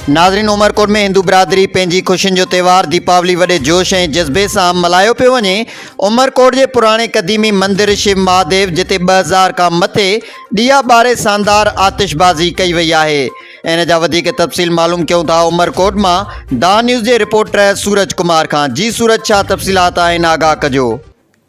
नाज़रीन, उमरकोट में हिंदू बिरादरी पंहिंजी ख़ुशियुनि जो त्यौहार दीपावली वॾे जोश ऐं जज़्बे सां मल्हायो पियो वञे। उमरकोट जे पुराणे क़दीमी मंदिर शिव महादेव जिते 2000 खां मथे ॾिया ॿारे शानदार आतिशबाज़ी कई वई आहे। इन जा वधीक तफ़सील मालूम कयूं था उमरकोट मां दा न्यूज़ जे रिपोर्टर सूरज कुमार खां। जी सूरज, छा तफ़सीलात आहिनि, आगाह कजो।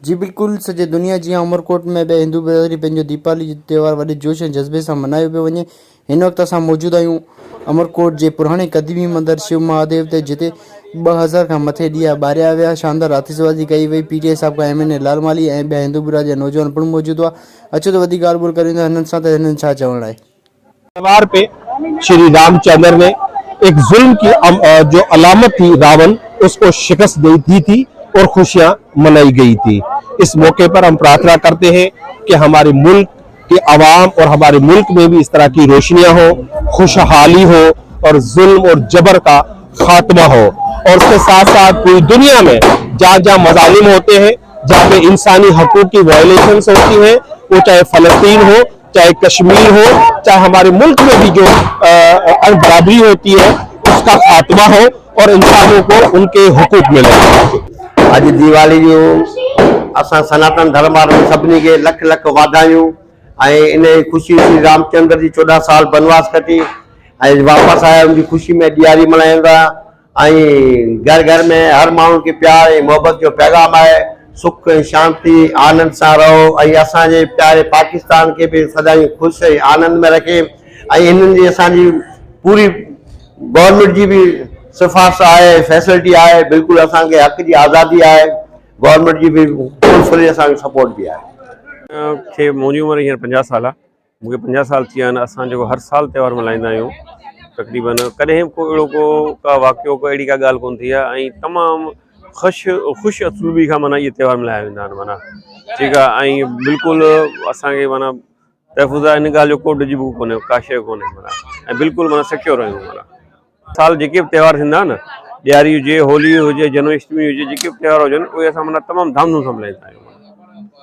जी बिल्कुल, सॼे दुनिया जी उमरकोट में बि हिंदू बिरादरी पंहिंजो दीपावली जो त्यौहार वॾे जोश ऐं जज़्बे सां मल्हायो पियो वञे। हिन वक़्तु असां मौजूदु आहियूं अमरकोट जे पुराणे क़दीमी मंदिर शिव महादेव ते, जिते 2000 खां मथे ॾिया ॿारिया विया, शानदार आतिशबाज़ी कई वई। पीटीआई साहब का MNA लालमाली ऐं ॿिया हिंदू बिरादरी जा नौजवान पिणु मौजूदु हुआ। अचो त वधीक ॻाल्हि ॿोल करियूं था हिननि सां, त हिननि छा चवणु आहे। त्यौहार पे श्री रामचंद्र ने एक जुल्म की जो अलामत थी रावण, उसको शिकस्त दी थी और खुशियां मनाई गई थी। इस मौके पर हम प्रार्थना करते हैं कि हमारे मुल्क के अवाम और हमारे मुल्क में भी इस तरह की रोशनियां हो, खुशहाली हो और जुल्म और जबर का खात्मा हो। और उसके साथ साथ पूरी दुनिया में जहाँ जहाँ मजालिम होते हैं, जहाँ पे इंसानी हकूक की वायलेशंस होती हैं, वो चाहे फलस्तीन हो, चाहे कश्मीर हो, चाहे हमारे मुल्क में भी जो बराबरी होती है, उसका खात्मा हो और इंसानों को उनके हुकूक मिले। आज दिवाली जो असां सनातन धर्म वारनि सभिनी खे लख लख वाधायूं। इन खुशी श्री रामचंद्र जी 14 साल बनवास कटी वापस आया, उनकी खुशी में ॾियारी मल्हायूं था। घर घर में हर माण्हू खे प्यार ऐं मोहब्बत जो पैगाम आहे। सुख ऐं शांति आनंद सां रहो ऐं असांजे प्यारे पाकिस्तान के भी सदाईं खुश ऐं आनंद में रखे। इन्हनि जी असांजी पूरी गवर्नमेंट जी भी सिफारिश आहे, फैसिलिटी आहे, बिल्कुल असांखे हक़ जी आज़ादी आहे। गवर्नमेंट जी भी फुल असांखे सपोर्ट भी आहे। मुंहिंजी उमिरि हींअर 50 साल आहे। मूंखे 50 साल थी विया आहिनि। असां जेको हर साल त्योहार मल्हाईंदा आहियूं तक़रीबन। कॾहिं को अहिड़ो का वाक़ियो को अहिड़ी का ॻाल्हि कोन थी आहे। ऐं तमामु ख़ुशि असलूबी खां माना इहे त्योहार मल्हाया वेंदा आहिनि माना, ठीकु आहे। ऐं बिल्कुलु असांखे माना तहफ़ुज़ आहे, इन ॻाल्हि जो को डिॼ कोन्हे, का शइ कोन्हे माना। ऐं बिल्कुलु माना सिक्योर आहियूं माना। साल जेके बि त्योहार थींदा न, ॾियारी हुजे, होली हुजे, जन्माष्टमी हुजे, जेके बि त्योहार हुजनि उहे असां माना तमामु धामधूम सां मल्हाईंदा आहियूं।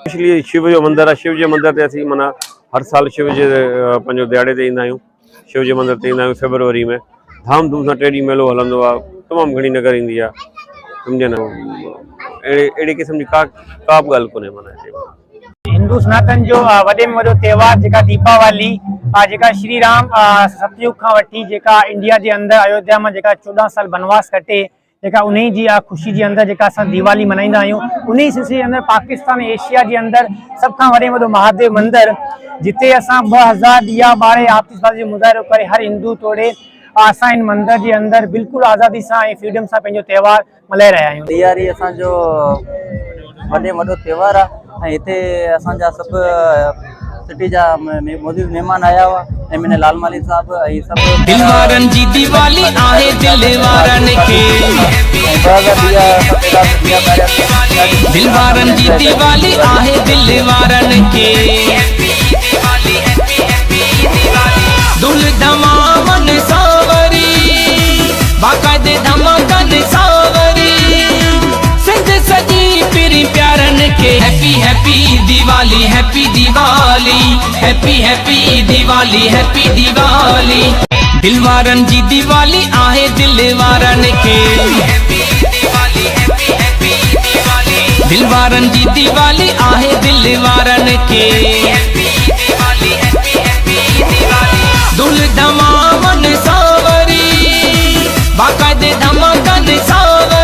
इसलिए शिव जो मंदिर आहे, शिव जे मंदिर ते असीं माना हर साल शिव जे पंहिंजो दिहाड़े ते ईंदा आहियूं। शिव जे मंदिर ते ईंदा आहियूं फेब्रुअरी में। धामधूम सां 3 ॾींहं मेलो हलंदो आहे। तमामु घणी नगर ईंदी आहे, सम्झे न। अहिड़े क़िस्म जी का बि ॻाल्हि कोन्हे माना। हिंदू सनातन जो वॾे में वॾो त्योहार जेका दीपावली जेका श्री राम सतयुग खां वठी जेका इंडिया जे अंदरि अयोध्या में जेका 14 साल बनवास कटे, जेका उन्हीं जी ख़ुशी जे अंदरि जेका असां दिवाली मल्हाईंदा आहियूं। उन्हीं सिलसिले जे अंदरि पाकिस्तान एशिया जे अंदरि सभ खां वॾे में वॾो महादेव मंदिर, जिते असां 2000 ॾिया ॿारे आतिशबाज़ी जो मुज़ाहिरो करे हर हिंदू तोड़े असां इन मंदिर जे अंदरि बिल्कुलु आज़ादी सां ऐं फ्रीडम सां पंहिंजो त्योहार मल्हाए रहिया आहियूं। ॾियारी असांजो वॾे वॾो त्योहार आहे। ऐं हिते असांजा सभु सिटी जा मौजूदु महिमान आया हुआ, MNA लालमाली साहब ऐं सभु। दिलवारन जी दिवाली आहे दिलवारन के, दिलवारन जी दिवाली आहे दिलवारन के। दुल धमावन सावरी बाकायदे धमाकन सावरी, सिंध सजी पिरी प्यारन के। Happy happy Diwali, happy Diwali, happy happy Diwali, happy Diwali. दिलवारन जी दिवाली आहे दिलवारन के, दिलवारन जी दिवाली आहे दिलवारन के। दुल धमावन सावरी बाकायदे धमाकन सावरी,